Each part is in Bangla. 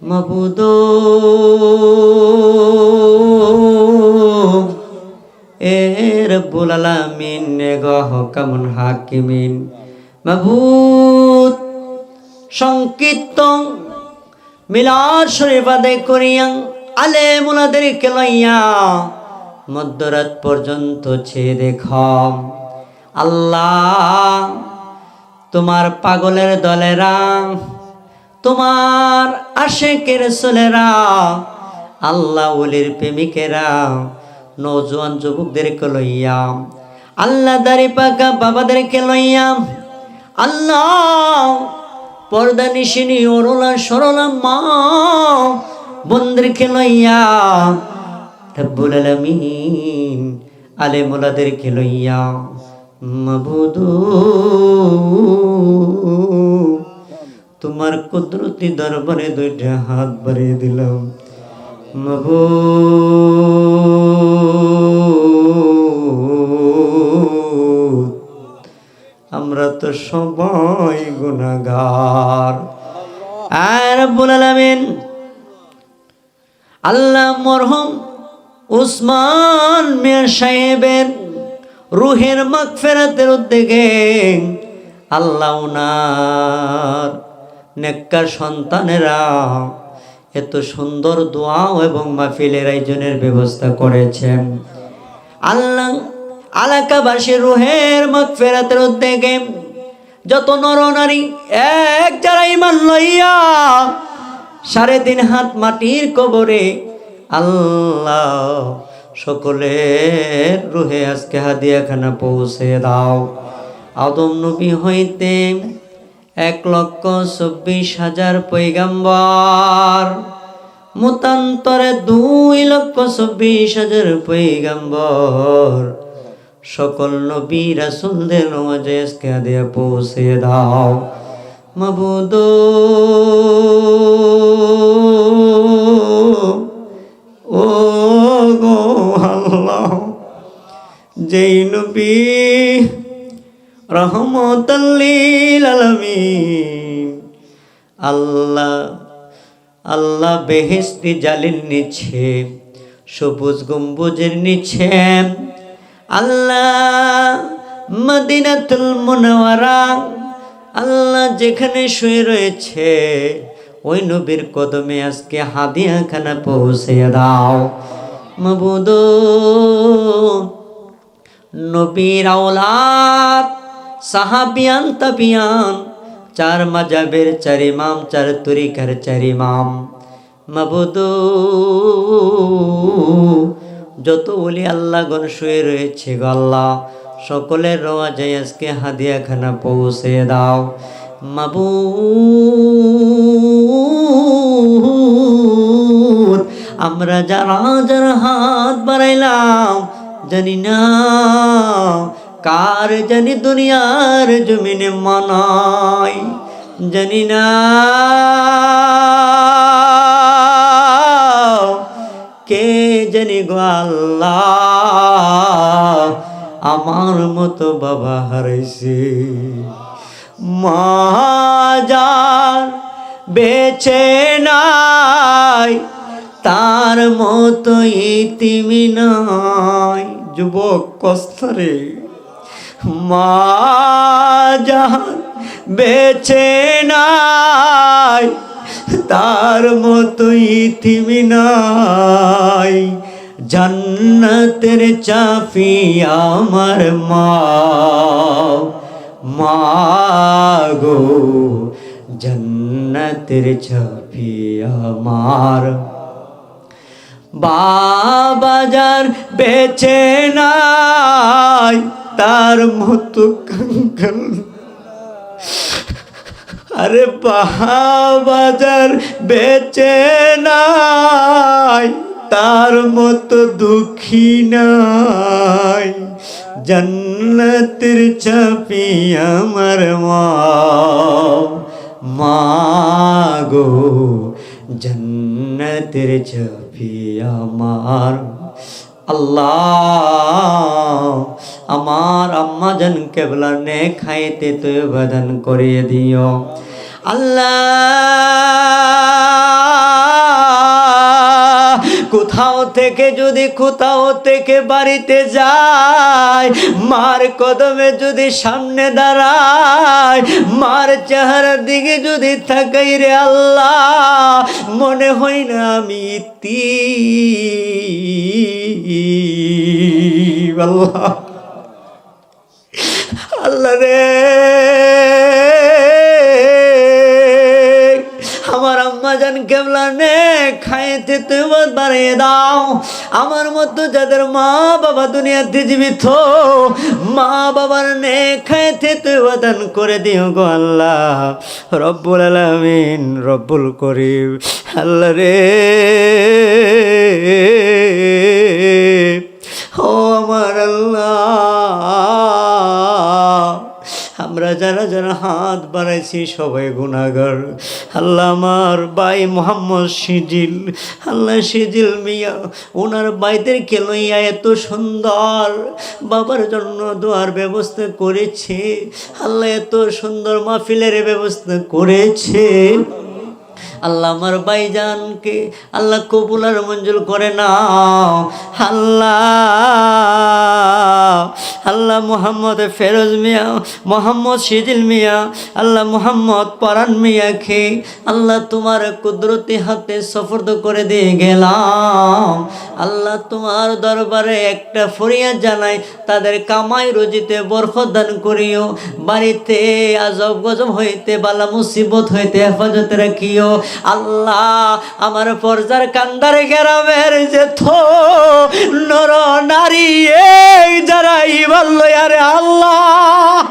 মাবুদ এ রব্বুল আলামিন গো হকামুন হাকিমিন। মাবুদ সংকীর্তন মিলাদ শরীফ আদায় করিয়া আলেমুলাদেরকে লইয়া মধ্যরাত পর্যন্ত চেয়ে দেখ আল্লাহ, তোমার পাগলের দলেরা, তোমার আশেকের ছেলেরা, আল্লাহ ওলির প্রেমিকেরা, নওজোয়ান যুবকদেরকে লইয়া, আল্লাহ দাড়ি পাকা বাবাদেরকে লইয়া, আল্লাহ পর্দা নিশিনী অরলা সরলা মা বোনদেরকে লইয়া, রব্বুল আলামিন আলেমুলাদেরকে লইয়া মাবুদ তোমার কুদরতি দরবারে দুইটা হাত বাড়িয়ে দিলাম। মাবুদ আমরা তো সবাই গুনাহগার। আর রব্বুল আলামিন আল্লাহ মরহুম উসমান মিয়া সাহেবের রুহের মাগফিরাতের উদ্যোগে আল্লাহ উনার নেককার সন্তানেরা এত সুন্দর দোয়া এবং মাহফিলের আয়োজনের ব্যবস্থা করেছেন। আল্লাহ এলাকাবাসীর রুহের মাগফিরাতের উদ্যোগে যত নর নারী এক যারা ঈমান লইয়া 3.5 হাত মাটির কবরে আল্লাহ সকলের রুহে আজকে হাদিয়াখানা পৌঁছে দাও। আদম নবী হইতে 1,24,000 পয়গাম্বর, মতান্তরে 2,24,000 পয়গাম্বর, সকল নবী রাসূলদের নামাজে আজকে হাদিয়া পৌঁছে দাও। মাবুদ ও গো আল্লাহ, যেই নবী রহমাতাল লিল আলামিন, আল্লাহ আল্লাহ বেহেশতি জালিল নিচে সবুজ গম্বুজের নিচে আল্লাহ মদিনাতুল মুনাওয়ারা আল্লাহ যেখানে শুয়ে রয়েছে ওই নবীর কদমে আজকে হাদিয়াখানা পৌঁছে দাও। মাবুদ নবীর আওলাদ সাহাবিয়ান তাবিয়ান 4 মাযহাবের 4 ইমাম, 4 তরিকার 4 ইমাম, মাবুদ যত ওলি আল্লাহ গণ শুয়ে রয়েছে গো আল্লাহ সকলের রওয়াজে আজকে হাদিয়াখানা পৌঁছে দাও। মাবুদ আমরা যারা যারা হাত বাড়াইলাম জানি না কার জানি দুনিয়ার জমিনে মানাই, জানি না কে জানি গো আল্লাহ আমার মতো বাবা হারাইছে। মা যার বেঁচে নাই তার মতো ইতিমি নাই। যুবক কস্তরে মা যার বেঁচে নাই তার মতো ইতিমি নাই। জান্নাতের চাবি আমার মা, মা গো জান্নাতের চাবি আমার। বাবা যার বেঁচে নাই তার মতো কাঙ্গাল, আরে বাবা যার বেঁচে নাই তার মতো দুঃখী নাই। জান্নাতের চাবি আমার মা, মা গো জান্নাতের চাবি আমার। আল্লাহ আমার আম্মা জান কেবলা নে খাইতে তয়বা দান করে দিও। আল্লাহ হাও থেকে যদি কোথাও থেকে বাড়িতে যায়, মার কদমে যদি সামনে দাঁড়ায়, মার চেহারার দিকে যদি তাকাই রে আল্লাহ, মনে হয় না আমি আল্লাহ আল্লাহ রে, আমার আম্মা জান কেবলা নে খাইতে তুমি বাড়িয়ে দাও। আমার মতো যাদের মা বাবা দুনিয়াতে জীবিত, মা বাবার নে খাইতে তুমি দান করে দিও গো আল্লাহ রব্বুল আলামিন, রব্বুল করিম। আল্লাহ রে, ও আমার আল্লাহ, আমরা যারা যারা হাত বাড়াইছি সবাই গুনাহগার। আল্লাহ আমার ভাই মোহাম্মদ সিজিল, আল্লাহ সিজিল মিয়া ওনার ভাইদেরকে লইয়া এত সুন্দর বাবার জন্য দোয়ার ব্যবস্থা করেছে, আল্লাহ এত সুন্দর মাহফিলের ব্যবস্থা করেছে। আল্লাহ আমার ভাইজানকে আল্লাহ কবুল আর মঞ্জুর করে নাও। আল্লাহ আল্লাহ মোহাম্মদ ফেরোজ মিয়া, মোহাম্মদ সিজিল মিয়া, আল্লাহ মোহাম্মদ পরান মিয়াকে আল্লাহ তোমার কুদরতি হাতে সফরদ করে দিয়ে গেলাম। আল্লাহ তোমার দরবারে একটা ফরিয়াদ জানাই, তাদের কামাই রুজিতে বরকত দান করিও, বাড়িতে আজব গজব হইতে বালা মুসিবত হইতে হেফাজত রাখিও। আল্লাহ আমার পর্যার কান্দারে গ্রামের যে থো নর নারী যারা ইমান লয়ারে আল্লাহ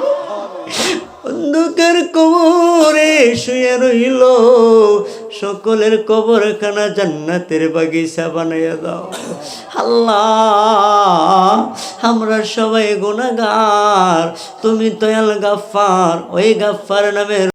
অন্ধকার কবরে শুয়ে রইল, সকলের কবরখানা জান্নাতের বাগিচা বানাইয়া দাও। আল্লাহ আমরা সবাই গুনাহগার, তুমি দয়াল গাফফার, ওই গাফফার নামে